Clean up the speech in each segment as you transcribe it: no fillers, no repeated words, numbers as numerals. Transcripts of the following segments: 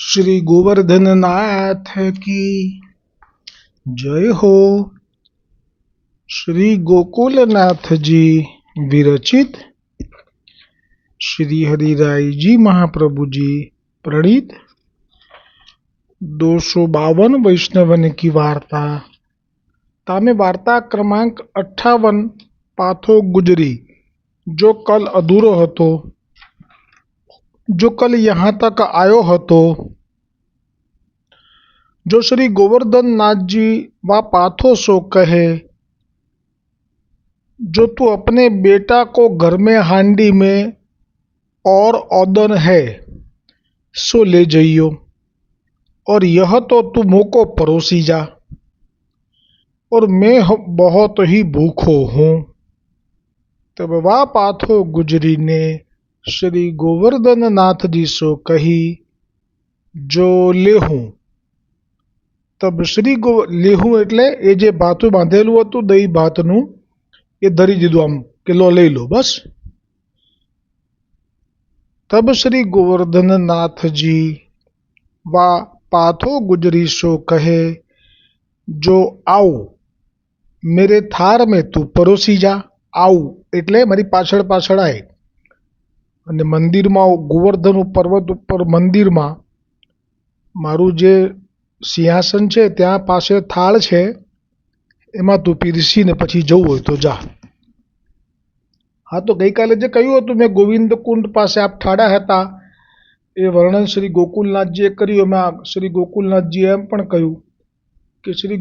श्री गोवर्धन नाथ की जय हो। श्री गोकुलनाथ जी विरचित श्री हरिराय जी महाप्रभु जी प्रणीत 252 वैष्णवन की वार्ता। तामे वार्ता क्रमांक 58 पाथो गुजरी, जो कल अधूरो हतो, जो कल यहाँ तक आयो हतो। जो श्री गोवर्धन नाथ जी वा पाथो सो कहे, जो तू अपने बेटा को घर में हांडी में और औदन है सो ले जइयो, और यह तो तू मोको परोसी जा, और मैं बहुत ही भूखो हूँ। तब वा पाथो गुजरी ने श्री गोवर्धन नाथ जी सो कही, जो लेहूं। तब श्री लेहूं એટલે એ જે ભાતું બાંધેલું હતું દહીં ભાતનું, એ ધરી દીધું આમ કે લો લઈ લો બસ। तब श्री गोवर्धन नाथ जी वा पाथो गुजरी सो कहे, जो आऊ मेरे थार में तू परोसी जा। આવું એટલે મારી પાછળ પાછળ આય। અને મંદિરમાં ગોવર્ધન પર્વત ઉપર મંદિરમાં મારું જે સિંહાસન છે ત્યાં પાસે થાળ છે, એમાં તું પીરસીને પછી જવું હોય તો જા। હા, તો ગઈકાલે જે કહ્યું હતું મેં ગોવિંદ કુંડ પાસે આપ ઠાડા હતા એ વર્ણન શ્રી ગોકુલનાથજીએ કર્યું। એમાં શ્રી ગોકુલનાથજીએ એમ પણ કહ્યું કે શ્રી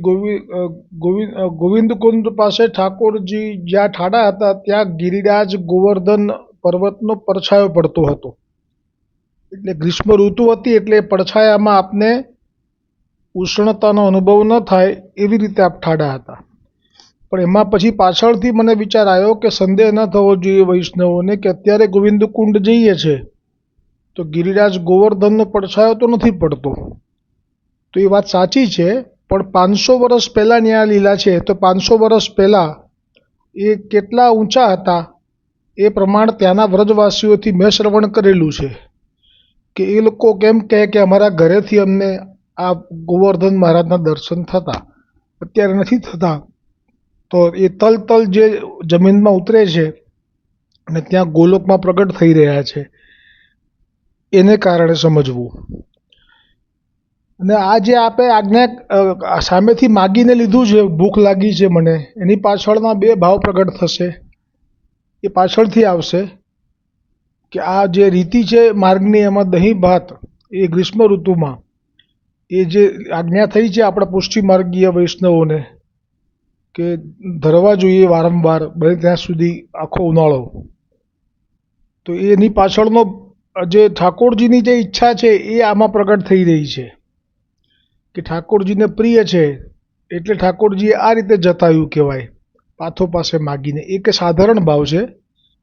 ગોવિંદ કુંડ પાસે ઠાકોરજી જ્યાં ઠાડા હતા ત્યાં ગિરિરાજ ગોવર્ધન પર્વતનો પડછાયો પડતો હતો। એટલે ગ્રીષ્મ ઋતુ હતી એટલે પડછાયામાં આપને ઉષ્ણતાનો અનુભવ ન થાય એવી રીતે આપ ઠાડા હતા। પણ એમાં પછી પાછળથી મને વિચાર આવ્યો કે સંદેહ ન થવો જોઈએ વૈષ્ણવોને કે અત્યારે ગોવિંદ કુંડ જઈએ છે તો ગિરિરાજ ગોવર્ધનનો પડછાયો તો નથી પડતો। તો એ વાત સાચી છે, પણ 500 વર્ષ પહેલાંની આ લીલા છે। તો 500 વર્ષ પહેલાં એ કેટલા ઊંચા હતા એ પ્રમાણ ત્યાંના વ્રજવાસીઓથી મેં શ્રવણ કરેલું છે કે એ લોકો કેમ કહે કે અમારા ઘરેથી અમને આ ગોવર્ધન મહારાજના દર્શન થતા, અત્યારે નથી થતા। તો એ તલ તલ જે જમીનમાં ઉતરે છે અને ત્યાં ગોલોકમાં પ્રગટ થઈ રહ્યા છે એને કારણે સમજવું। અને આ જે આપે આજ્ઞા સામેથી માગીને લીધું છે, ભૂખ લાગી છે મને, એની પાછળના બે ભાવ પ્રગટ થશે, એ પાછળથી આવશે કે આ જે રીતિ છે માર્ગની એમાં દહીં ભાત એ ગ્રીષ્મ ઋતુમાં એ જે આજ્ઞા થઈ છે આપણા પુષ્ટિ માર્ગીય વૈષ્ણવોને કે ધરવા જોઈએ વારંવાર બને ત્યાં સુધી આખો ઉનાળો। તો એની પાછળનો જે ઠાકોરજીની જે ઈચ્છા છે એ આમાં પ્રગટ થઈ રહી છે કે ઠાકોરજીને પ્રિય છે એટલે ઠાકોરજીએ આ રીતે જતાવ્યું કહેવાય પાથો પાસે માગીને। એક સાધારણ ભાવ છે,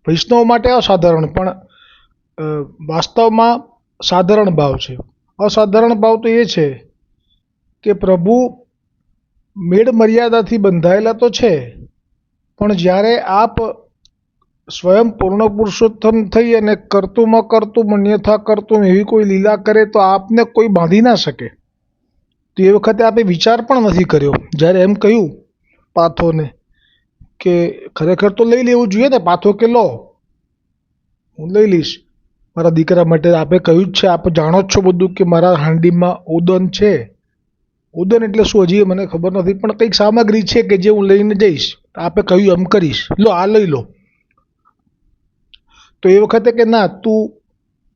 વૈષ્ણવ માટે અસાધારણ, પણ વાસ્તવમાં સાધારણ ભાવ છે। અસાધારણ ભાવ તો એ છે કે પ્રભુ મેળ મર્યાદાથી બંધાયેલા તો છે, પણ જ્યારે આપ સ્વયં પૂર્ણ પુરુષોત્તમ થઈ અને કરતું કરતું અન્યથા કરતું એવી કોઈ લીલા કરે તો આપને કોઈ બાંધી ના શકે। તો એ વખતે આપે વિચાર પણ નથી કર્યો જ્યારે એમ કહ્યું પાથોને કે ખરેખર તો લઈ લેવું જોઈએ ને, પાથો કે લો હું લઈ લઈશ મારા દીકરા માટે। આપે કહ્યું જ છે, આપ જાણો જ છો બધું કે મારા હાંડીમાં ઓદન છે। ઓદન એટલે શું હજી મને ખબર નથી, પણ કંઈક સામગ્રી છે કે જે હું લઈને જઈશ, આપે કહ્યું એમ કરીશ, લો આ લઈ લો। તો એ વખતે કે ના, તું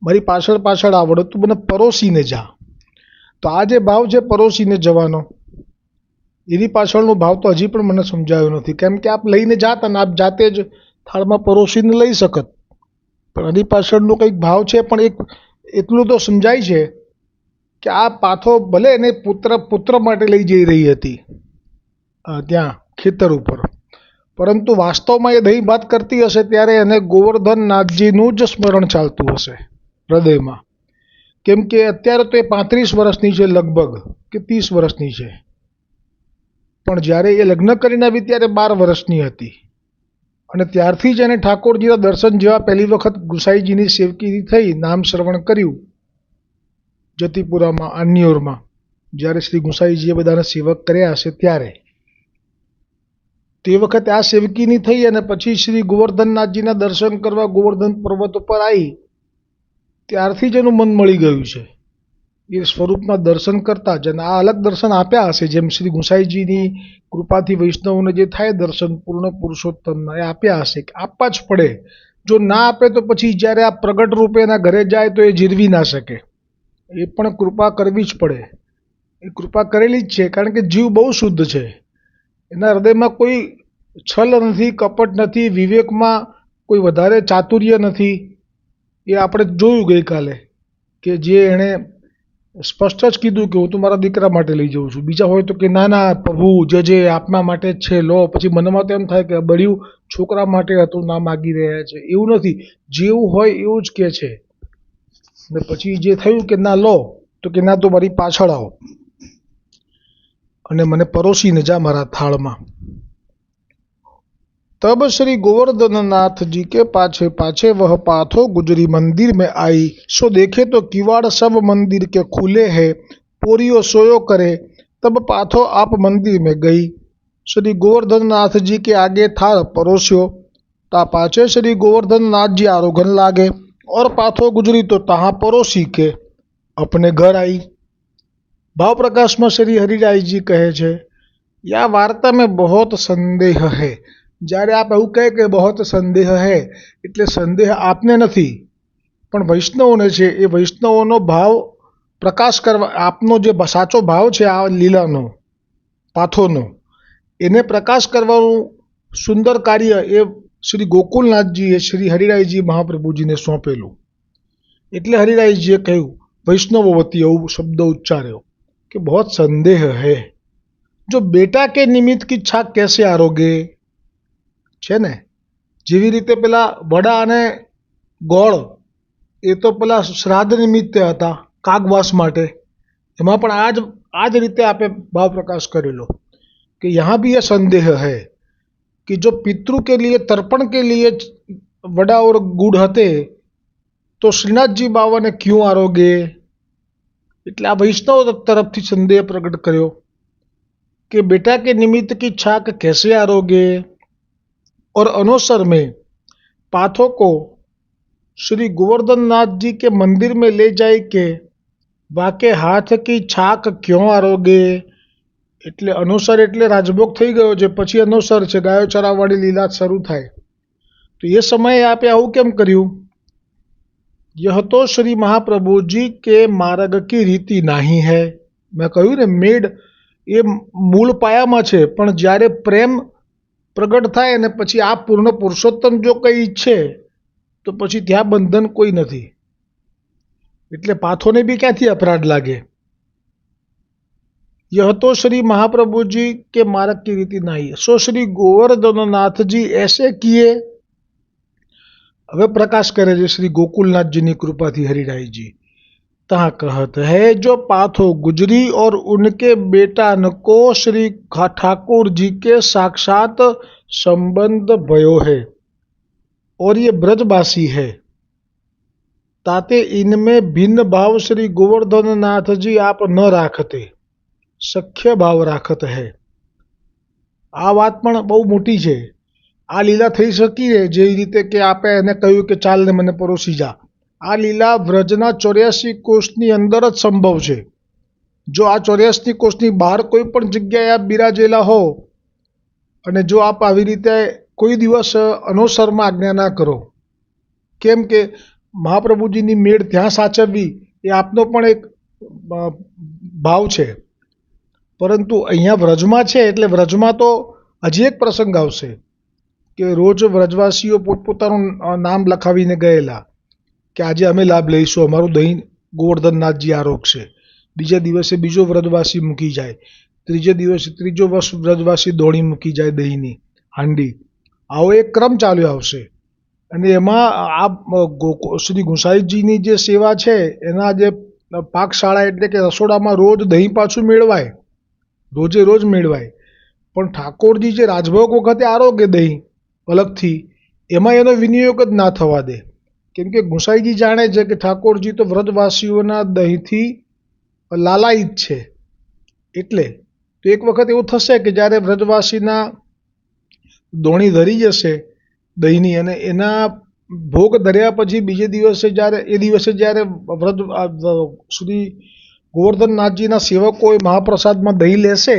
મારી પાછળ પાછળ આવડે, તું મને પરોસીને જા। તો આ જે ભાવ છે પરોસીને જવાનો, એની પાછળનો ભાવ તો હજી પણ મને સમજાયો નથી, કેમ કે આપ લઈને જાત અને આપ જાતે જ થાળમાં પરોસીને લઈ શકત, પણ એની પાછળનો કંઈક ભાવ છે। પણ એટલું તો સમજાય છે કે આ પાથો ભલે એને પુત્ર માટે લઈ જઈ રહી હતી ત્યાં ખેતર ઉપર, પરંતુ વાસ્તવમાં એ દહીં ભાત કરતી હશે ત્યારે એને ગોવર્ધન નાથજીનું જ સ્મરણ ચાલતું હશે હૃદયમાં, કેમ કે અત્યારે તો એ 35 વર્ષની છે લગભગ કે 30 વર્ષની છે, પણ જ્યારે એ લગ્ન કરીને આવી ત્યારે 12 વર્ષની હતી। અને ત્યારથી જ એને ઠાકોરજીના દર્શન જેવા પહેલી વખત ગુસાઈજીની સેવકી થઈ, નામ શ્રવણ કર્યું, જતીપુરામાં આન્યોરમાં જ્યારે શ્રી ગુંસાઈજીએ બધાને સેવક કર્યા હશે ત્યારે તે વખતે આ સેવકીની થઈ અને પછી શ્રી ગોવર્ધનનાથજીના દર્શન કરવા ગોવર્ધન પર્વત ઉપર આવી ત્યારથી જ એનું મન મળી ગયું છે એ સ્વરૂપના દર્શન કરતા જ. અને આ અલગ દર્શન આપ્યા હશે, જેમ શ્રી ગુંસાઈજીની કૃપાથી વૈષ્ણવોને જે થાય દર્શન પૂર્ણ પુરુષોત્તમના એ આપ્યા હશે કે આપવા જ પડે. જો ના આપે તો પછી જ્યારે આ પ્રગટ રૂપે એના ઘરે જાય તો એ જીરવી ના શકે. એ પણ કૃપા કરવી જ પડે. એ કૃપા કરેલી જ છે, કારણ કે જીવ બહુ શુદ્ધ છે. એના હૃદયમાં કોઈ છલ નથી, કપટ નથી, વિવેકમાં કોઈ વધારે ચાતુર્ય નથી. એ આપણે જોયું ગઈકાલે કે જે એણે સ્પષ્ટ જ કીધું કે હું તો મારા દીકરા માટે લઈ જાઉં છું. બીજા હોય તો કે ના ના પ્રભુ જે આપના માટે જ છે લો. પછી મનમાં તો એમ થાય કે બળ્યું છોકરા માટે હતું, ના માગી રહ્યા છે. એવું નથી, જેવું હોય એવું જ કે છે. ને પછી જે થયું કે ના લો, તો કે ના તો મારી પાછળ આવો અને મને પરોસીને જા મારા થાળમાં. तब श्री गोवर्धन नाथ जी के पाछे पाछे वह पाथो गुजरी मंदिर में आई, सो देखे तो किवाड़ सब मंदिर के खुले है, पोरियो सोयो करे, तब पाथो आप मंदिर में गई. श्री गोवर्धन नाथ जी के आगे थाल परोस्यो, ता पाछे श्री गोवर्धन नाथ जी आरोगन लागे, और पाथो गुजरी तो तहाँ परोसी के अपने घर आई. भाव प्रकाश में श्री हरिराय जी कहे छे, या वार्ता में बहुत संदेह है. જ્યારે આપ એવું કહે કે બહોત સંદેહ હે એટલે સંદેહ આપને નથી પણ વૈષ્ણવોને છે. એ વૈષ્ણવોનો ભાવ પ્રકાશ કરવા, આપનો જે સાચો ભાવ છે આ લીલાનો પાથોનો, એને પ્રકાશ કરવાનું સુંદર કાર્ય એ શ્રી ગોકુલનાથજીએ શ્રી હરિરાયજી મહાપ્રભુજીને સોંપેલું. એટલે હરિરાયજીએ કહ્યું, વૈષ્ણવો વતી એવું શબ્દ ઉચ્ચાર્યો કે બહોત સંદેહ હે. જો બેટા કે નિમિત્ત કી છાક કેસે આરોગે છે ને, જેવી રીતે પેલા વડા અને ગોળ એ તો પેલા શ્રાદ્ધ નિમિત્તે હતા કાગવાસ માટે, એમાં પણ આ જ રીતે આપે ભાવ પ્રકાશ કરેલો कि यहाँ भी यह संदेह है कि जो पितृ के लिए तर्पण के लिए वड़ा और गुड़ हते तो श्रीनाथ जी बाबा ने क्यों आरोगे. એટલે આ વૈષ્ણવ તરફથી સંદેહ પ્રગટ કર્યો कि बेटा के निमित्त की छाक कैसे आरोगे. और अनोसर में पाथो को श्री गोवर्धन नाथ जी के मंदिर में ले जाए के वाके हाथ की छाक क्यों आरोगे. એટલે અનુસર એટલે રાજભોગ થઈ ગયો છે, પછી અનુસર છે, ગાયો ચરાવવાની લીલા શરૂ થાય. તો એ સમયે આપે આવું કેમ કર્યું. यह तो श्री महाप्रभु जी के मार्ग की रीति नहीं है. મેં કહ્યું ને, મેડ એ મૂળ પાયામાં છે, પણ જ્યારે પ્રેમ પ્રગટ થાય અને પછી આ પૂર્ણ પુરુષોત્તમ જો કંઈ ઈચ્છે તો પછી ત્યાં બંધન કોઈ નથી. એટલે પાથોને બી ક્યાંથી અપરાધ લાગે. यह तो श्री महाप्रभु जी के मार्ग की रीति नहीं है. सो श्री गोवर्धन नाथ जी ऐसे किए. હવે પ્રકાશ કરે છે શ્રી ગોકુલનાથજીની કૃપાથી હરિરાયજી. तहाँ कहत है जो पाथो गुजरी और उनके बेटा को श्री ठाकुर जी के साक्षात संबंध भयो है और ये ब्रजवासी है, ताते इनमें भिन्न भाव श्री गोवर्धन नाथ जी आप न राखते, सख्य भाव राखत है. આ વાત પણ બહુ મોટી છે. આ લીલા થઈ શકી જે રીતે કે આપે એને કહ્યું કે ચાલ ને મને પરોસી જા. આ લીલા વ્રજના 84 કોષની અંદર જ સંભવ છે. જો આ 84 કોષની બહાર કોઈ પણ જગ્યાએ આપ બિરાજેલા હો અને જો આપ આવી રીતે કોઈ દિવસ અનુસરમાં આજ્ઞા ના કરો, કેમ કે મહાપ્રભુજીની મેળ ત્યાં સાચવવી એ આપનો પણ એક ભાવ છે. પરંતુ અહીંયા વ્રજમાં છે એટલે વ્રજમાં તો હજી એક પ્રસંગ આવશે કે રોજ વ્રજવાસીઓ પોતપોતાનું નામ લખાવીને ગયેલા કે આજે અમે લાભ લઈશું, અમારું દહીં ગોવર્ધનનાથજી આરોગશે. બીજા દિવસે બીજો વ્રજવાસી મૂકી જાય, ત્રીજે દિવસે ત્રીજો વ્રજવાસી દોણી મૂકી જાય દહીંની હાંડી. આવો એક ક્રમ ચાલ્યો આવશે. અને એમાં આ શ્રી ગુંસાઈજીની જે સેવા છે એના જે પાકશાળા એટલે કે રસોડામાં રોજ દહીં પાછું મેળવાય, રોજે રોજ મેળવાય. પણ ઠાકોરજી જે રાજભોગ વખતે આરોગે દહીં અલગથી, એમાં એનો વિનિયોગ જ ના થવા દે. કેમ કે ગુંસાઈજી જાણે છે કે ઠાકોરજી તો વ્રજવાસીઓના દહીંથી લાલાયિત છે. એટલે તો એક વખત એવું થશે કે જ્યારે વ્રજવાસીના દોણી ધરી જશે દહીંની, અને એના ભોગ ધર્યા પછી બીજે દિવસે જ્યારે શ્રી ગોવર્ધનનાથજીના સેવકો એ મહાપ્રસાદમાં દહીં લેશે,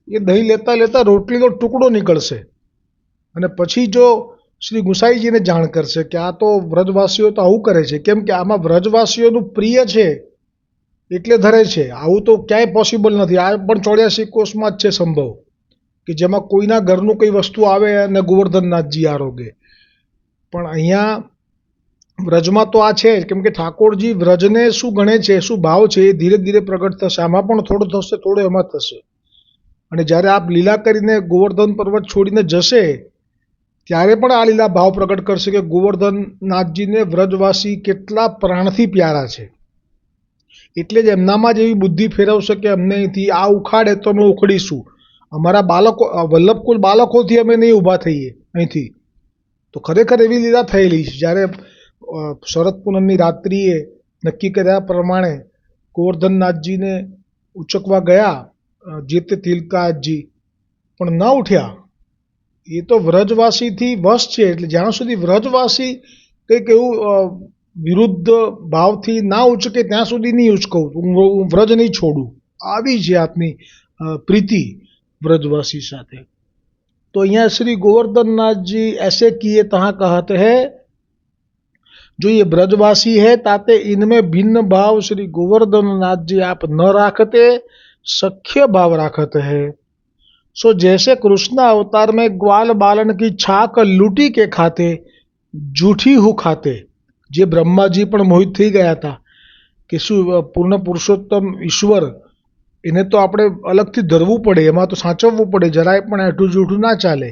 એ દહીં લેતા લેતા રોટલીનો ટુકડો નીકળશે, અને પછી જો શ્રી ગુસાઈજીને જાણ કરશે કે આ તો વ્રજવાસીઓ તો આવું કરે છે, કેમ કે આમાં વ્રજવાસીઓનું પ્રિય છે એટલે ધરે છે, આવું તો ક્યાંય પોસિબલ નથી. આ પણ 84 કોષમાં જ છે સંભવ, કે જેમાં કોઈના ઘરનું કઈ વસ્તુ આવે અને ગોવર્ધનનાથજી આરોગે. પણ અહીંયા વ્રજમાં તો આ છે જ, કેમ કે ઠાકોરજી વ્રજને શું ગણે છે, શું ભાવ છે, એ ધીરે ધીરે પ્રગટ થશે. આમાં પણ થોડો થશે, થોડો એમાં થશે. અને જ્યારે આપ લીલા કરીને ગોવર્ધન પર્વત છોડીને જશે ત્યારે પણ આ લીલા ભાવ પ્રગટ કરશે કે ગોવર્ધનનાથજીને વ્રજવાસી કેટલા પ્રાણથી પ્યારા છે. એટલે જ એમનામાં જ એવી બુદ્ધિ ફેરવશે કે અમને અહીંથી આ ઉખાડે તો અમે ઉખડીશું, અમારા બાળકો વલ્લભકુલ બાળકોથી અમે નહીં ઊભા થઈએ અહીંથી. તો ખરેખર એવી લીલા થયેલી છે. જ્યારે શરદ પૂનમની રાત્રિએ નક્કી કર્યા પ્રમાણે ગોવર્ધનનાથજીને ઉચકવા ગયા જે તે તિલકાજી, પણ ન ઉઠ્યા. એ તો વ્રજવાસીથી વશ છે, એટલે જ્યાં સુધી વ્રજવાસી કંઈક એવું વિરુદ્ધ ભાવથી ના ઉચકે ત્યાં સુધી નહીં ઉચકવું, હું વ્રજ નહીં છોડું. આવી છે આપની પ્રીતિ વ્રજવાસી સાથે. तो यहाँ श्री गोवर्धननाथ जी ऐसे किए तहाँ कहते हैं, जो ये ब्रजवासी है ताते इनमें भिन्न भाव श्री गोवर्धननाथ जी आप न राखते, सख्य भाव राखते हैं. सो जैसे कृष्ण अवतार में ग्वाल बालन की छाक लूटी के खाते, जूठी हु खाते. જે બ્રહ્માજી પણ મોહિત થઈ ગયા હતા કે શું પૂર્ણ પુરુષોત્તમ ઈશ્વર, એને તો આપણે અલગથી ધરવું પડે, એમાં તો સાચવવું પડે, જરાય પણ એઠું જૂઠું ના ચાલે.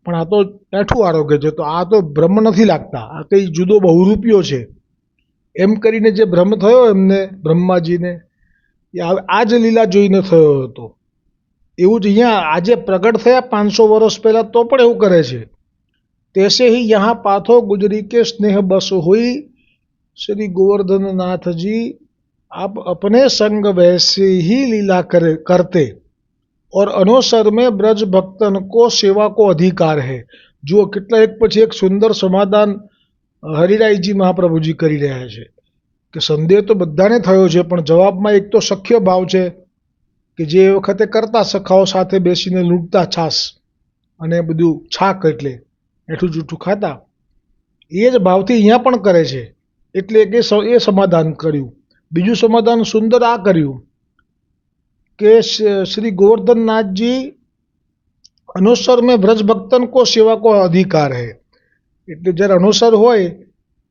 પણ આ તો એઠું આરોગ્ય છે, તો આ તો બ્રહ્મ નથી લાગતા, આ કંઈ જુદો બહુરૂપિયો છે, એમ કરીને જે ભ્રમ થયો એમને બ્રહ્માજીને, આ જ લીલા જોઈને થયો હતો. એવું જ અહીંયા આજે પ્રગટ થયા 500 વર્ષ પહેલાં તો પણ એવું કરે છે. तैसे ही यहाँ पाथो गुजरी के स्नेह बस हुई, श्री गोवर्धननाथ जी आप अपने संग वैसे ही लीला करते और अनोसर में ब्रज भक्तन को सेवा को अधिकार है. જુઓ કેટલા એક પછી એક સુંદર સમાધાન હરિરાયજી મહાપ્રભુજી કરી રહ્યા છે કે સંદેહ તો બધાને થયો છે, પણ જવાબમાં એક તો સખ્ય ભાવ છે કે જે વખતે કરતા સખાઓ સાથે બેસીને લૂંટતા છાસ અને બધું છાક એટલે એઠું જૂઠું ખાતા, એ જ ભાવથી અહીંયા પણ કરે છે. એટલે કે એ સમાધાન કર્યું. બીજું સમાધાન સુંદર આ કર્યું કે શ્રી ગોवर्धननाथ અનુસર મેં વ્રજ ભક્તન કો સેવા કો અધિકાર હૈ. એટલે જ્યારે અનુસર હોય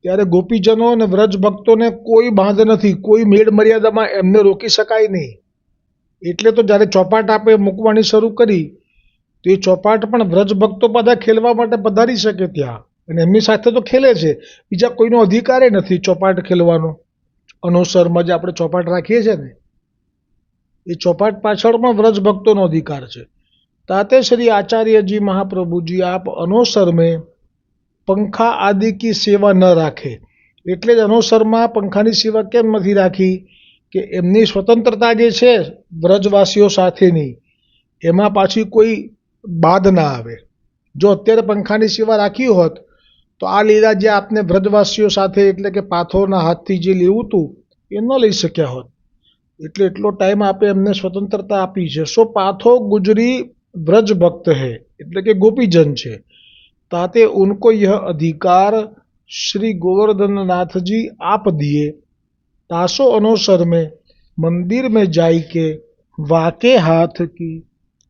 ત્યારે ગોપીજનો અને વ્રજ ભક્તોને કોઈ બાંધ નથી, કોઈ મેળ મર્યાદામાં એમને રોકી શકાય નહીં. એટલે તો જ્યારે ચોપાટ આપે મૂકવાની શરૂ કરી તો એ ચોપાટ પણ વ્રજ ભક્તો બધા ખેલવા માટે પધારી શકે ત્યાં, અને એમની સાથે તો ખેલે છે. બીજા કોઈનો અધિકાર નથી ચોપાટ ખેલવાનો. અનુસરમાં જે આપણે ચોપાટ રાખીએ છીએ ને, એ ચોપાટ પાછળ પણ વ્રજ ભક્તોનો અધિકાર છે. ताते श्री आचार्य जी महाप्रभु जी आप अनोसर में पंखा आदि की सेवा न राखे. એટલે જ અનોસરમાં પંખાની સેવા કેમ નથી રાખી કે એમની સ્વતંત્રતા જે છે વ્રજવાસીઓ સાથેની, એમાં પાછી કોઈ બાદ ના આવે. જો અત્યારે પંખાની સેવા રાખી હોત તો આ લીલા જે આપને વ્રજવાસીઓ સાથે એટલે કે પાથોરના હાથથી જે લેવું હતું એ ન લઈ શક્યા હોત. એટલે એટલો ટાઈમ આપે એમને સ્વતંત્રતા આપી છે. સો પાથો ગુજરી ब्रज भक्त है એટલે કે ગોપીજન છે, ताते उनको यह अधिकार श्री गोवर्धननाथ जी आप दिए. तासो अनोसर में मंदिर में जाई के वाके हाथ की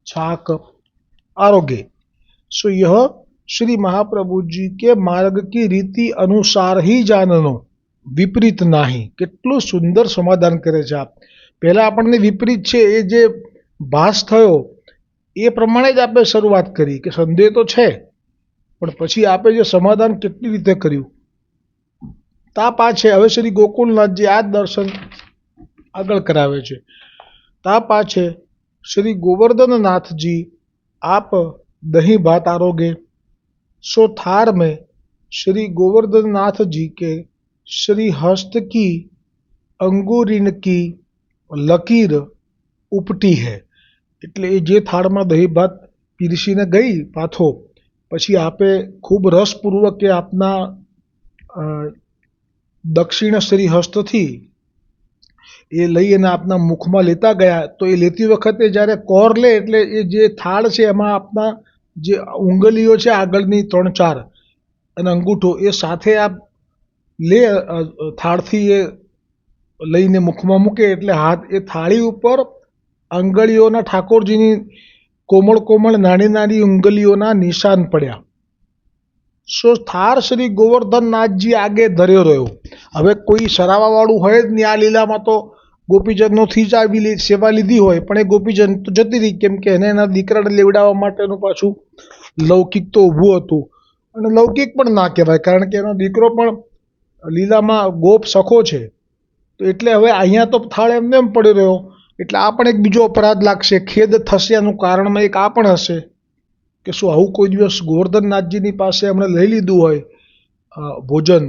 छाक आरोगे. सो यह श्री महाप्रभु जी के मार्ग की रीति अनुसार ही जाननो, विपरीत नहीं. કેટલું સુંદર સમાધાન કરે છે આપ. પહેલા આપણને વિપરીત છે એ જે ભાસ થયો એ પ્રમાણે જ આપણે શરૂઆત કરી કે સંદેહ તો છે, પણ પછી આપે જે સમાધાન કેટલી રીતે કર્યું. તા પાછે હવે શ્રી ગોકુલનાથજી આ દર્શન આગળ કરાવે છે. તા પાછે શ્રી गोवर्धननाथजी आप दही भात आरोगे. सो थार में श्री गोवर्धननाथ जी के श्री हस्त की अंगुरीन की લકીર ઉપટી હૈ. એટલે એ જે થાળમાં દહીં ભાત પીરસીને ગઈ પાથો, પછી આપે ખૂબ રસપૂર્વક એ આપના દક્ષિણશ્રી હસ્તથી એ લઈ અને આપના મુખમાં લેતા ગયા. તો એ લેતી વખતે જ્યારે કોર લે એટલે એ જે થાળ છે એમાં આપના જે ઉંગલીઓ છે આગળની 3-4 અને અંગૂઠો એ સાથે આપ લે થાળથી એ લઈને મુખમાં મૂકે એટલે હાથ એ થાળી ઉપર આંગળીઓના ઠાકોરજીની કોમળ કોમળ નાની નાની ઉંગલીઓના નિશાન પડ્યા. સો થાર શ્રી ગોવર્ધનનાથજી આગે ધર્યો રહ્યો. હવે કોઈ સરાવાવાળું હોય જ નહીં. આ લીલામાં તો ગોપીજનોથી જ આવી સેવા લીધી હોય, પણ એ ગોપીજન તો જતી રહી, કેમ કે એને એના દીકરાને લેવડાવવા માટેનું પાછું લૌકિક તો ઊભું હતું. અને લૌકિક પણ ના કહેવાય, કારણ કે એનો દીકરો પણ લીલામાં ગોપ સખો છે. તો એટલે હવે અહીંયા તો થાળ એમને એમ પડી રહ્યો, એટલે આ પણ એક બીજો અપરાધ લાગશે, ખેદ થશે. એનું કારણમાં એક આ પણ હશે કે શું આવું કોઈ દિવસ ગોવર્ધનનાથજીની પાસે એમણે લઈ લીધું હોય ભોજન,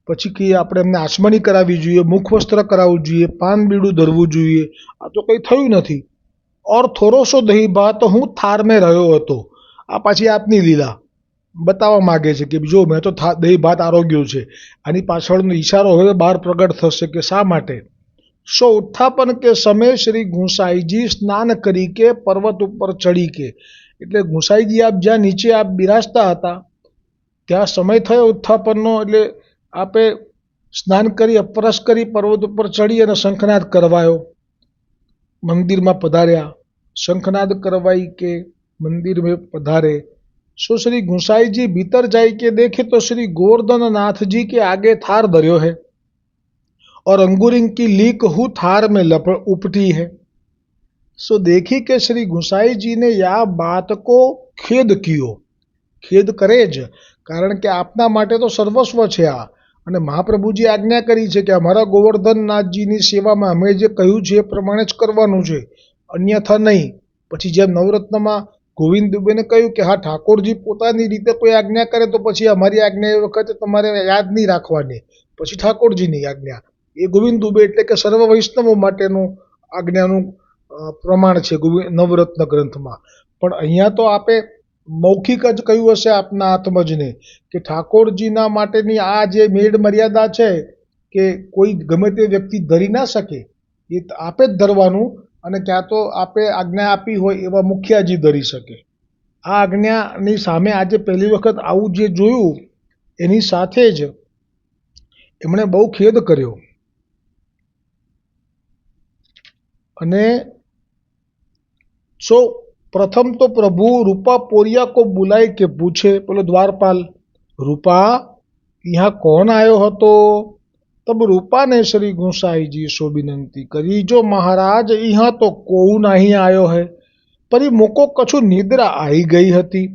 પછી કે આપણે એમને આચમણી કરાવવી જોઈએ, મુખવસ્ત્ર કરાવવું જોઈએ, પાન બીડું ધરવું જોઈએ. આ તો કંઈ થયું નથી. ઓર થોડોસો દહીં ભાત હું થાર મેં રહ્યો હતો. આ પાછી આપની લીલા બતાવવા માગે છે કે જો મેં તો દહીં ભાત આરોગ્યું છે. આની પાછળનો ઈશારો હવે બહાર પ્રગટ થશે કે શા માટે. સો ઉત્થાપન કે સમય શ્રી ગુંસાઈજી સ્નાન કરી કે પર્વત ઉપર ચડી કે, એટલે ગુંસાઈજી આપ જ્યાં નીચે આપ બિરાજતા હતા ત્યાં સમય થયો ઉત્થાપનનો, એટલે આપે સ્નાન કરી અપરસ કરી પર્વત ઉપર ચડી અને શંખનાદ કરવાયો. મંદિરમાં પધાર્યા, શંખનાદ કરવાઈ કે મંदिर में पधारे. सो श्री गुंसाई जी भीतर जाई के देखे तो श्री गोवर्धन नाथ जी के आगे थार धर्यो है और अंगूरिंग की लीक हु थार में उपटी है. सो देखी के श्री गुंसाई जी ने यह बात को खेद कियो. ખેદ કરે જ, કારણ કે આપના માટે તો સર્વસ્વ છે આ, અને મહાપ્રભુજી આજ્ઞા કરી છે કે અમારા ગોવર્ધનનાથજીની સેવામાં અમે જે કહ્યું છે એ પ્રમાણે જ કરવાનું છે, અન્યથા નહીં. પછી જેમ નવરત્નમાં ગોવિંદ દુબેને કહ્યું કે હા ઠાકોરજી પોતાની રીતે કોઈ આજ્ઞા કરે તો પછી અમારી આજ્ઞા એ વખતે તમારે યાદ નહીં રાખવાની, પછી ઠાકોરજીની આજ્ઞા. એ ગોવિંદ દુબે એટલે કે સર્વ વૈષ્ણવો માટેનું આજ્ઞાનું પ્રમાણ છે નવરત્ન ગ્રંથમાં. પણ અહીંયા તો આપે મૌખિક જ કહ્યું હશે આપના આત્મજને કે ઠાકોરજીના માટેની આ જે મેળ મર્યાદા છે કે કોઈ ગમે તે વ્યક્તિ ધરી ના શકે, એ આપે જ ધરવાનું, અને ક્યાં તો આપે આજ્ઞા આપી હોય એવા મુખિયાજી ધરી શકે. આ આજ્ઞાની સામે આજે પહેલી વખત આવું જે જોયું એની સાથે જ એમણે બહુ ખેદ કર્યો. અને સો प्रथम तो प्रभु रूपा पोरिया को बुलाई के पूछे, बोलो द्वारपाल रूपा यहाँ कौन आयो હતો? तब रूपा ने श्री गुंसाई जी सो विनंती करी, जो महाराज यहाँ तो कोऊ नहीं आयो है, पर मोको कछु निद्रा आई गई હતી,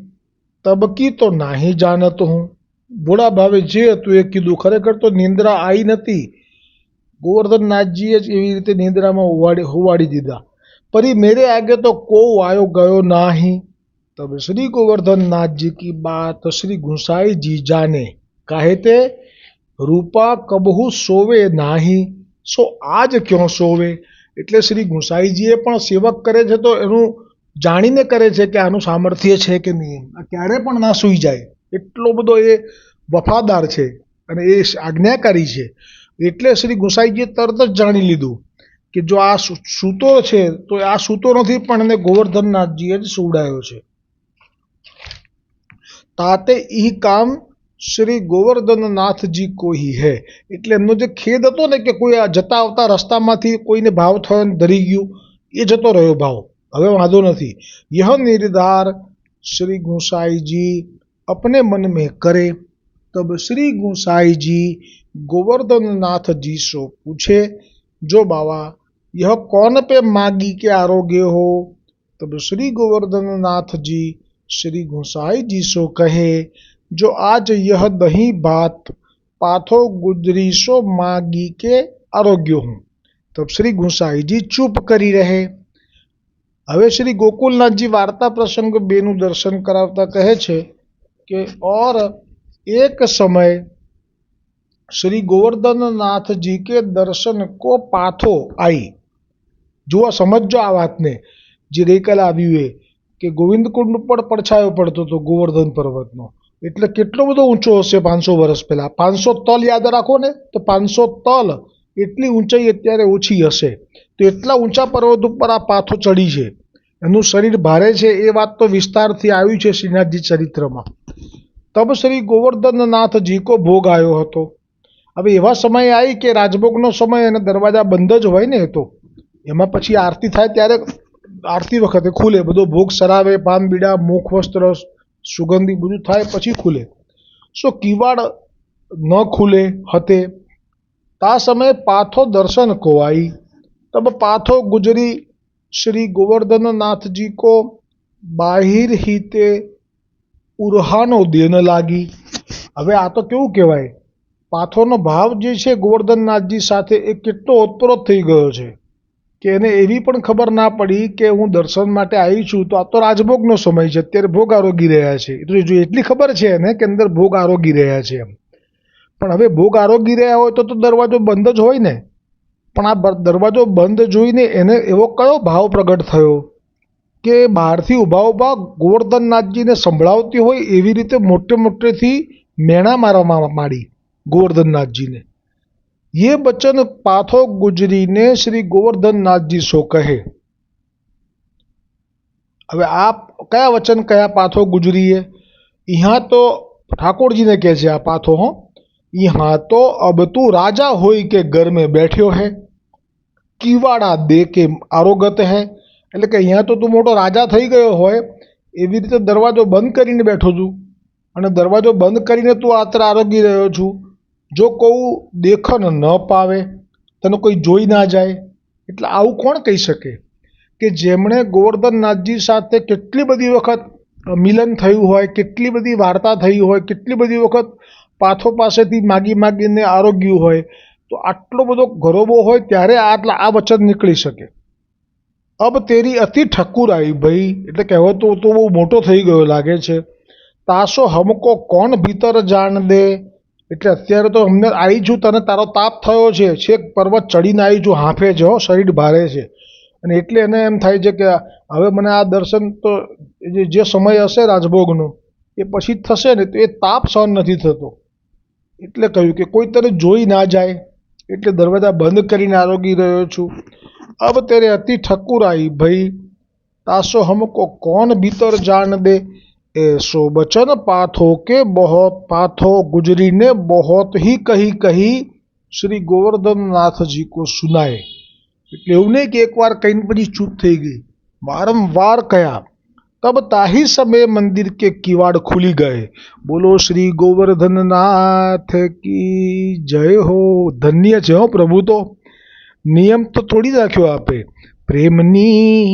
तब की तो नहीं जानत हूँ. ભોળા ભાવે જે હતું એ કીધું, ખરેખર તો નિંદ્રા આવી નથી. ગોવર્ધનનાથજીએ જ એવી રીતે નિંદ્રામાં હોવાડી દીધા. परी मेरे आगे तो को आयो गयो नाही. तब श्री गोवर्धन नाथ जी की बात श्री गुंसाई जी जाने, कहते रूपा कबहू सोवे नाही, सो आज क्यों सोवे. એટલે શ્રી ગુંસાઈજીએ પણ સેવક કરે છે તો એનું જાણીને કરે છે કે આનું સામર્થ્ય છે કે નહીં, આ ક્યારે પણ ના સૂઈ જાય, એટલો બધો એ વફાદાર છે અને એ આજ્ઞાકારી છે. એટલે શ્રી ગુંસાઈજીએ તરત જ જાણી લીધું કે જો આ સૂતો છે તો આ સૂતો નથી, પણ એને ગોવર્ધનનાથજીએ જ સુવડાયો છે. તાતે ઈ કામ શ્રી ગોવર્ધનનાથજી કો હી હે. એટલે એમનો જે ખેદ હતો ને કે કોઈ જતા આવતા રસ્તામાંથી કોઈને ભાવ થયો ધરી ગયું, એ જતો રહ્યો ભાવ, હવે વાંધો નથી. યહ નિર્ધાર શ્રી ગુંસાઈજી अपने मन में करे. तब श्री गुंसाईजी गोवर्धननाथजी सो पूछे, जो बाबा यह कौन पे मागी के आरोग्य हो. तब श्री गोवर्धननाथ जी श्री गुंसाई जी सो कहे, जो आज यह दही भात पाथो गुजरी सो मागी के आरोग्य हूँ. तब श्री गुंसाई जी चुप करी रहे. હવે શ્રી ગોકુલનાથજી વાર્તા પ્રસંગ 2નું દર્શન કરાવતા કહે છે કે और एक समय श्री गोवर्धननाथ जी के दर्शन को पाथो आई. જુઓ, સમજો આ વાતને, જે ગઈકાલે આવ્યું એ કે ગોવિંદકુંડ પર પડછાયો પડતો હતો ગોવર્ધન પર્વતનો, એટલે કેટલો બધો ઊંચો હશે 500 વર્ષ પહેલા. 500 તલ યાદ રાખો ને, તો 500 તલ એટલી ઊંચાઈ અત્યારે ઓછી હશે. તો એટલા ઊંચા પર્વત ઉપર આ પાથો ચડી છે, એનું શરીર ભારે છે, એ વાત તો વિસ્તારથી આવ્યું છે શ્રીનાથજી ચરિત્રમાં. તબ શ્રી ગોવર્ધનનાથજી કો ભોગ આવ્યો હતો. હવે એવા સમય આવી કે રાજભોગનો સમય અને દરવાજા બંધ જ હોય ને, એ તો એમાં પછી આરતી થાય ત્યારે આરતી વખતે ખુલે, બધો ભોગ સરાવે, પાન બીડા, મુખ વસ્ત્ર, સુગંધી બધું થાય પછી ખુલે. સો કિવાડ ન ખુલે હતે, તા સમયે પાથો દર્શન को आई. तब पाथो गुजरी श्री गोवर्धननाथ को बाहिर हिते ઉરહાનો દેન લાગી. હવે આ તો કેવું કહેવાય, પાથોનો ભાવ જે છે ગોવર્ધનનાથજી સાથે એ કેટલો ઓતપ્રોત થઈ ગયો છે કે એને એવી પણ ખબર ના પડી કે હું દર્શન માટે આવી છું, તો આ તો રાજભોગનો સમય છે, અત્યારે ભોગ આરોગી રહ્યા છે. તો જો એટલી ખબર છે એને કે અંદર ભોગ આરોગી રહ્યા છે એમ. પણ હવે ભોગ આરોગી રહ્યા હોય તો દરવાજો બંધ જ હોય ને. પણ આ દરવાજો બંધ જોઈને એને એવો કયો ભાવ પ્રગટ થયો કે બહારથી ઊભા ઊભા ગોવર્ધનનાથજીને સંભળાવતી હોય એવી રીતે મોટે મોટેથી મેણા મારવામાં માંડી ગોવર્ધનનાથજીને. ये बचन पाथो गुजरीने श्री गोवर्धननाथजी सो कहे. હવે આ કયા વચન કયા પાથો ગુજરીએ? यहाँ तो ઠાકોરજીને કહે છે આ પાથો, હો, यहाँ तो अब तू राजा होई के घर में बैठ्यो है, કિવાડા દે કે આરોગત હે. એટલે કે અહીંયા તો તું મોટો રાજા થઈ ગયો હોય એવી રીતે દરવાજો બંધ કરીને બેઠો છું, અને દરવાજો બંધ કરીને તું આત્ર આરોગી રહ્યો છું. જો કોઈ દેખન ન પાવે, તને કોઈ જોઈ ના જાય. એટલે આવું કોણ કહી શકે કે જેમણે ગોવર્ધનનાથજી સાથે કેટલી બધી વખત મિલન થયું હોય, કેટલી બધી વાર્તા થઈ હોય, કેટલી બધી વખત પાથો પાસેથી માગી માગીને આરોગ્યું હોય, તો આટલો બધો ગરોબો હોય ત્યારે આ વચન નીકળી શકે. અબ તેરી અતિ ઠક્કુર આવી ભાઈ, એટલે કહેવાતો તો બહુ મોટો થઈ ગયો લાગે છે. તાસો હમકો કોણ ભીતર જાણ દે. એટલે અત્યારે તો અમને આવી છું, તને તારો તાપ થયો છે, છેક પર્વત ચડીને આવી છું, હાંફે છે, હો, શરીર ભારે છે. અને એટલે એને એમ થાય છે કે હવે મને આ દર્શન તો જે સમય હશે રાજભોગનો એ પછી જ થશે ને, તો એ તાપ સહન નથી થતો. એટલે કહ્યું કે કોઈ તને જોઈ ના જાય, એટલે દરવાજા બંધ કરીને આરોગી રહ્યો છું. અબ તેરે અતિ ઠક્કુર आई भाई, तासो हमको कौन भीतर जान दे. ऐसो बचन पाथो के बहुत पाथो गुजरी ने बहुत ही कही कही श्री गोवर्धननाथજી को सुनाए. એટલે એવું નહીં કે એકવાર કહીને પછી ચૂપ થઈ ગઈ, વારંવાર કયા. तब ताही समय मंदिर के किवाड़ खुली गए. बोलो श्री गोवर्धननाथ की जय हो. धन्य છે હો પ્રભુ. તો નિયમ તો થોડી રાખ્યો આપે. પ્રેમની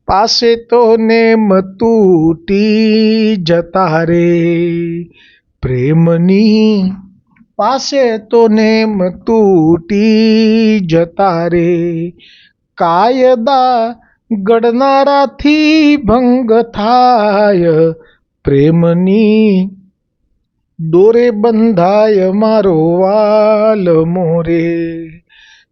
પાસે તો નેમ તૂટી જતા રે, પ્રેમની પાસે તો નેમ તૂટી જતા રે, કાયદા ગણનારાથી ભંગ થાય, પ્રેમની દોરે બંધાય મારો વાલ મોરે,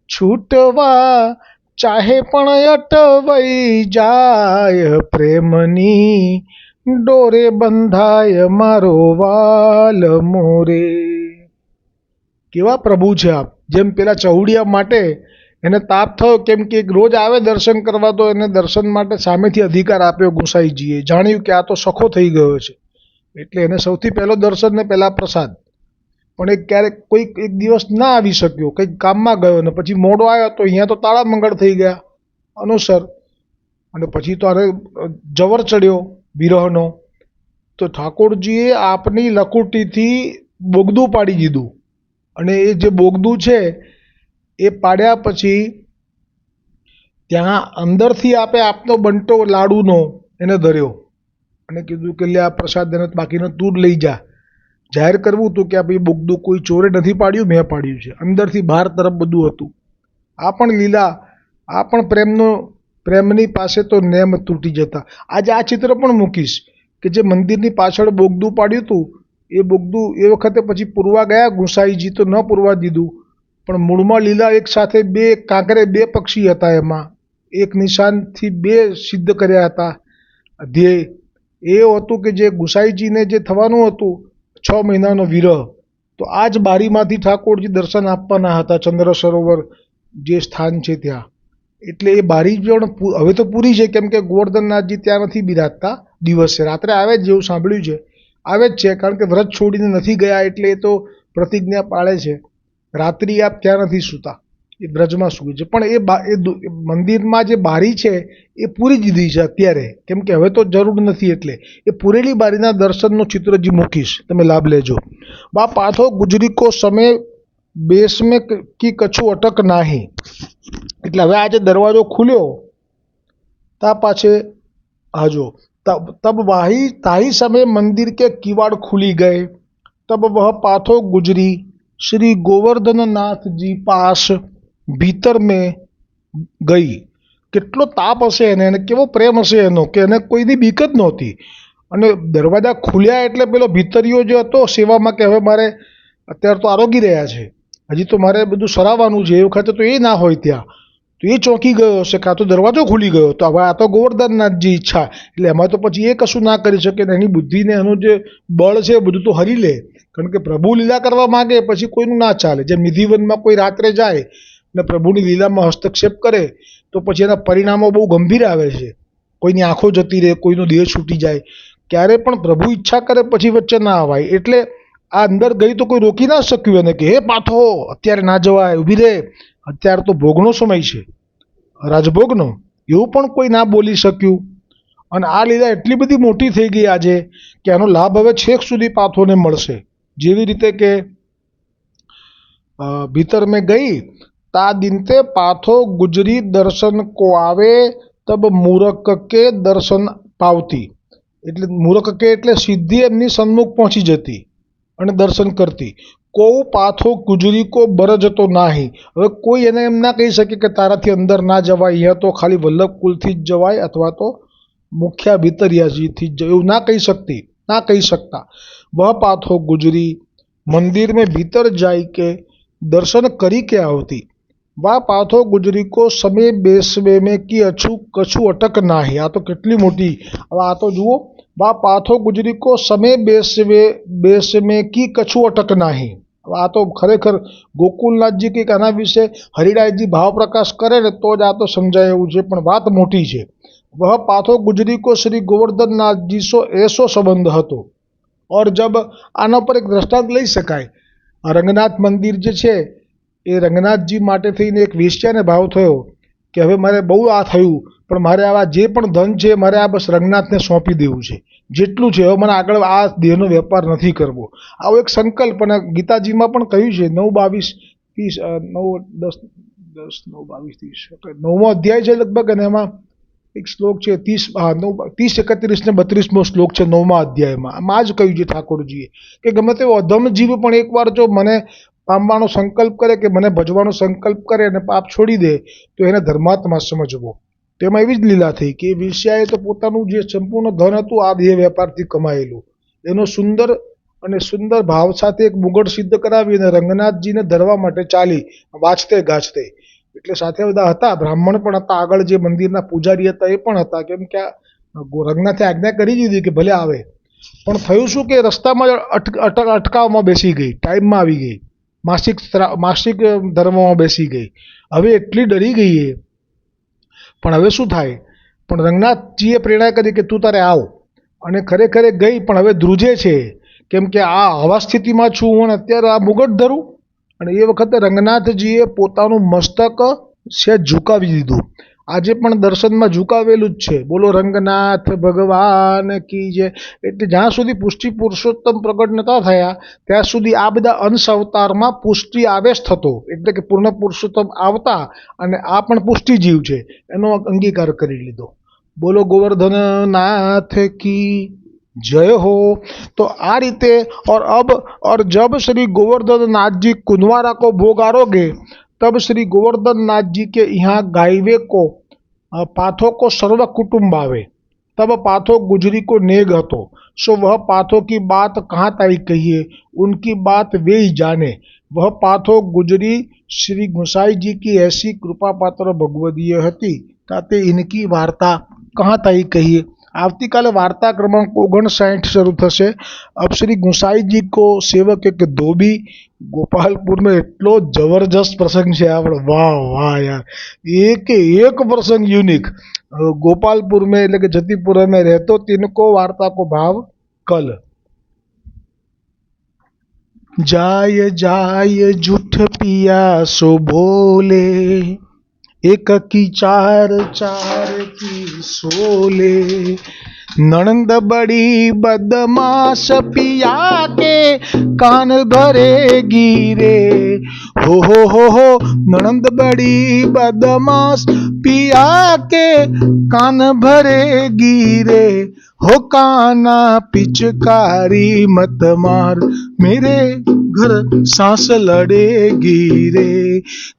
છૂટવા ચાહે પણ અટવાઈ જાય, પ્રેમની ડોરે બંધાય મારો વાલ મોરે. કેવા પ્રભુ છે આપ. જેમ પેલા ચહુડિયા માટે એને તાપ થયો, કેમ કે રોજ આવે દર્શન કરવા, તો એને દર્શન માટે સામેથી અધિકાર આપ્યો ગુસાઈજીએ. જાણ્યું કે આ તો સખો થઈ ગયો છે, એટલે એને સૌથી પહેલો દર્શન ને પહેલા પ્રસાદ. પણ એ ક્યારેક કોઈક એક દિવસ ના આવી શક્યો, કંઈક કામમાં ગયો ને પછી મોડો આવ્યો, તો અહીંયા તો તાળા મંગળ થઈ ગયા અનુસર. અને પછી તો અરે જવર ચડ્યો વિરહનો. તો ઠાકોરજીએ આપની લકુટીથી બોગદું પાડી દીધું. અને એ જે બોગદું છે એ પાડ્યા પછી ત્યાં અંદરથી આપનો બંટો લાડુનો એને ધર્યો અને કીધું કે લે આ પ્રસાદ એને બાકીનો તું જ લઈ જા. જાહેર કરવું હતું કે આ ભાઈ બોગદું કોઈ ચોરે નથી પાડ્યું, મેં પાડ્યું છે. અંદરથી બહાર તરફ બધું હતું. આ પણ લીલા, આ પણ પ્રેમની પાસે તો નેમ તૂટી જતા. આજે આ ચિત્ર પણ મૂકીશ કે જે મંદિરની પાછળ બોગદું પાડ્યું હતું, એ બોગદું એ વખતે પછી પૂરવા ગયા ગુસાઈજી, તો ન પૂરવા દીધું. પણ મૂળમાં લીલા એક સાથે બે કાંકરે બે પક્ષી હતા એમાં, એક નિશાનથી બે સિદ્ધ કર્યા હતા ધ્યેય એ હતું કે જે ગુસાઈજીને જે થવાનું હતું 6 મહિનાનો વિરહ, તો આ જ બારીમાંથી ઠાકોરજી દર્શન આપવાના હતા ચંદ્ર સરોવર જે સ્થાન છે ત્યાં. એટલે એ બારી પણ હવે તો પૂરી છે, કેમ કે ગોવર્ધનનાથજી ત્યાં નથી બિરાજતા દિવસે, રાત્રે આવે જ જેવું સાંભળ્યું છે, આવે જ છે, કારણ કે વ્રત છોડીને નથી ગયા એટલે એ તો પ્રતિજ્ઞા પાળે છે. રાત્રિ આપ ત્યાં નથી સૂતા, એ બ્રજમાં સૂવે છે. પણ એ મંદિરમાં જે બારી છે એ પૂરી દીધી છે અત્યારે, કેમ કે હવે તો જરૂર નથી. એટલે એ પૂરેલી બારીના દર્શનનું ચિત્રજી મૂકીશ, તમે લાભ લેજો. બા પાથો ગુજરી કો સમય બેસ में की कछु अटक नाही. એટલે હવે આજે દરવાજો ખુલ્યો તા પાછે આજો तब वाही ताही समय मंदिर के किवाड़ खुली गए. तब वह पाथो गुजरी श्री गोवर्धन नाथ जी पास भीतर में ગઈ. કેટલો તાપ હશે એને, અને કેવો પ્રેમ હશે એનો, કે એને કોઈની બીક જ નહોતી. અને દરવાજા ખુલ્યા એટલે પેલો ભીતરીયો જે હતો સેવામાં, કે હવે મારે અત્યારે તો આરોગી રહ્યા છે, હજી તો મારે બધું સરાવવાનું છે, એ વખતે તો એ ના હોય ત્યાં, તો એ ચોંકી ગયો હશે, કાં તો દરવાજો ખુલી ગયો. તો હવે આ તો ગોવર્ધનનાથજી ઈચ્છા, એટલે એમાં તો પછી એ કશું ના કરી શકે. એની બુદ્ધિને એનું જે બળ છે બધું તો હરી લે, કારણ કે પ્રભુ લીલા કરવા માગે પછી કોઈનું ના ચાલે. જેમ નિધિવનમાં કોઈ રાત્રે જાય ને પ્રભુની લીલામાં હસ્તક્ષેપ કરે તો પછી એના પરિણામો બહુ ગંભીર આવે છે. કોઈની આંખો જતી રહે, કોઈનો દેહ છૂટી જાય. ક્યારે પણ પ્રભુ ઈચ્છા કરે પછી વચ્ચે ના આવાય. એટલે આ અંદર ગઈ તો કોઈ રોકી ના શક્યું એને, કે હે પાથો અત્યારે ના જવાય, ઊભી રહે, અત્યારે તો ભોગનો સમય છે, રાજભોગનો, એવું પણ કોઈ ના બોલી શક્યું. અને આ લીલા એટલી બધી મોટી થઈ ગઈ આજે કે આનો લાભ હવે છેક સુધી પાથોને મળશે. જેવી રીતે કે ભીતર મેં ગઈ તા દિનતે પાથો ગુજરી દર્શન કો આવે તબ મૂરખ કે દર્શન પાવતી. એટલે મૂરખ કે એટલે સીધી એમની સન્મુખ પહોંચી જતી અને દર્શન કરતી. કો પાથો ગુજરી કો બર જતો નાહી. હવે કોઈ એને એમ ના કહી શકે કે તારાથી અંદર ના જવાય, અહીંયા તો ખાલી વલ્લભ કુલથી જ જવાય અથવા તો મુખ્યા ભીતરિયાજીથી જ, એવું ના કહી શકતા. વહ પાથો ગુજરી મંદિર में भीतर जाई के दर्शन કરી કે આવતી. વા પાથો ગુજરી કો સમય બેસવે में की કછુ અટક નાહી. આ તો કેટલી મોટી, હવે આ તો જુઓ, વા પાથો ગુજરી કો સમય બેસ में की કછુ અટક નાહી. આ તો ખરેખર ગોકુલનાથજી કંઈક આના વિશે હરિરાયજી ભાવ પ્રકાશ કરે ને તો જ આ તો સમજાય એવું છે, પણ વાત મોટી છે. વહ પાથો ગુજરી કો શ્રી ગોवर्धननाथजी સો એસો સંબંધ હતો. ઓર જબ આના પર એક દ્રષ્ટાંત લઈ શકાય. આ રંગનાથ મંદિર જે છે એ રંગનાથજી માટે થઈને એક વેશ્યાને ભાવ થયો કે હવે મારે બહુ આ થયું, પણ મારે આવા જે પણ ધન છે મારે આ બસ રંગનાથને સોંપી દેવું છે, જેટલું છે, હવે મને આગળ આ દેહનો વેપાર નથી કરવો. આવો એક સંકલ્પ. અને ગીતાજીમાં પણ કહ્યું છે 9:22-30 અધ્યાય છે લગભગ, અને એમાં એક શ્લોક છે 30, 31 ને 32મો શ્લોક છે 9મા અધ્યાયમાં. આમાં જ કહ્યું છે ઠાકોરજીએ કે ગમે તેવો અધમ જીવ પણ એકવાર જો મને પામવાનો સંકલ્પ કરે કે મને ભજવાનો સંકલ્પ કરે અને પાપ છોડી દે તો એને ધર્માત્મા સમજવો. તેમાં એવી જ લીલા થઈ કે એ વેશ્યાએ તો પોતાનું જે સંપૂર્ણ ધન હતું આ દેહ વેપારથી કમાયેલું, એનો સુંદર ભાવ સાથે એક મુગટ સિદ્ધ કરાવી અને રંગનાથજીને ધરવા માટે ચાલી, વાંચતે ગાજતે. એટલે સાથે બધા હતા, બ્રાહ્મણ પણ હતા, આગળ જે મંદિરના પૂજારી હતા એ પણ હતા, કેમ કે રંગનાથે આજ્ઞા કરી દીધી કે ભલે આવે. પણ થયું શું કે રસ્તામાં અટકાવમાં બેસી ગઈ, ટાઈમમાં આવી ગઈ, માસિક ધર્મમાં બેસી ગઈ. હવે એટલી ડરી ગઈ એ, પણ હવે શું થાય. પણ રંગનાથજીએ પ્રેરણા કરી કે તું તારે આવ, અને ખરેખર ગઈ, પણ હવે ધ્રુજે છે, કેમ કે આવા સ્થિતિમાં છું હું અત્યારે આ મુગટ ધરું. અને એ વખતે રંગનાથજીએ પોતાનું મસ્તક સહેજ ઝુકાવી દીધું. આજે પણ દર્શનમાં ઝુકાવેલું જ છે, બોલો રંગનાથ ભગવાન કી જય. એટલે જ્યાં સુધી પુષ્ટિ પુરુષોત્તમ પ્રગટ નતા થયા ત્યાં સુધી આ બધા અંશ અવતારમાં પુષ્ટિ આવેશ થતો, એટલે કે પૂર્ણ પુરુષોત્તમ આવતા, અને આ પણ પુષ્ટિ જીવ છે, એનો અંગીકાર કરી લીધો. બોલો ગોવર્ધનનાથ કી जय हो. तो आ रीते और जब श्री गोवर्धन नाथ जी कुंदवारा को भोग आरोगे तब श्री गोवर्धन नाथ जी के यहाँ गायवे को पाथो को सर्व कुटुंब आवे. तब पाथो गुजरी को नेग हतो, सो वह पाथो की बात कहाँ ताई कहिए, उनकी बात वे ही जाने. वह पाथो गुजरी श्री गुसाईજી ऐसी कृपा पात्र ભગવદીય હતી તાતે ઇનકી વાર્તા કહાં તાઈ કહીએ। આવતીકાલે વાર્તા ક્રમાંક 59 શરૂ થશે। अब श्री गुसाईजी को सेवक एक धोबी गोपालपुर में એટલો જબરજસ્ત પ્રસંગ છે આપણે, વાહ વાહ યાર, एक प्रसंग यूनिक। गोपालपुर में એટલે કે जतीपुर में रहतो तिनको वार्ता को भाव कल। जाय जाय जुठ पिया सो बोले, एक की चार चार की सोले। नणंद बड़ी बदमाश पिया के कान भरेगी रे। हो नणंद बड़ी बदमाश पिया के कान भरेगी रे। हो काना पिचकारी मत मार, मेरे घर सांस लड़ेगी रे।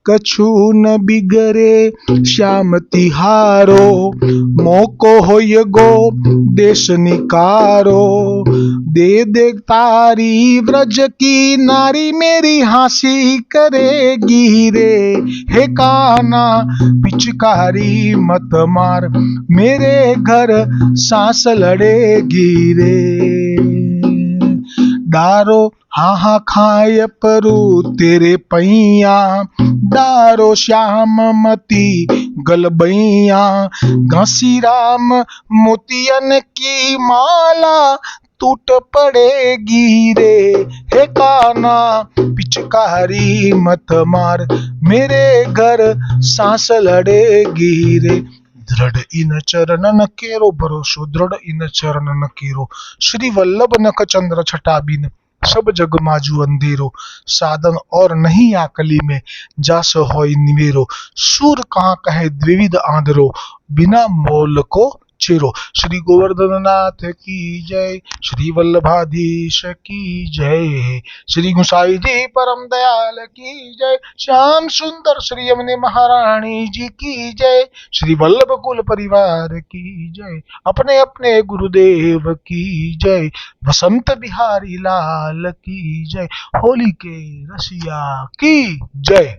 कछु न बिगरे श्याम तिहारो, मोको होय गो देश निकारो। दे दे तारी व्रज की नारी, मेरी हंसी करेगी रे। हे काना पिचकारी मत मार, मेरे घर सांस लड़ेगी रे। डारो हाँ खाए परू तेरे पैया, डारो श्याम मती गलबैया। घसी राम मोतियन की माला, टूट पड़ेगी रे। हे काना पिचकारी मत मार, मेरे घर सांस लड़ेगी रे। दृढ़ इन चरणन केरो भरोसो, दृढ़ इन चरणन केरो। श्री वल्लभ नख चंद्र छटा बिन, सब जग माजू अंधेरो। साधन और नहीं आकली में, जास होय निवेरो। सूर कहाँ कहे द्विविध आंधरो, बिना मोल को चेरो। श्री गोवर्धन नाथ की जय, श्री वल्लभाधीश की जय, श्री गुसाई जी परम दयाल की जय, श्याम सुंदर श्री यमुने महारानी जी की जय, श्री वल्लभ कुल परिवार की जय, अपने अपने गुरुदेव की जय, बसंत बिहारी लाल की जय, होली के रसिया की जय।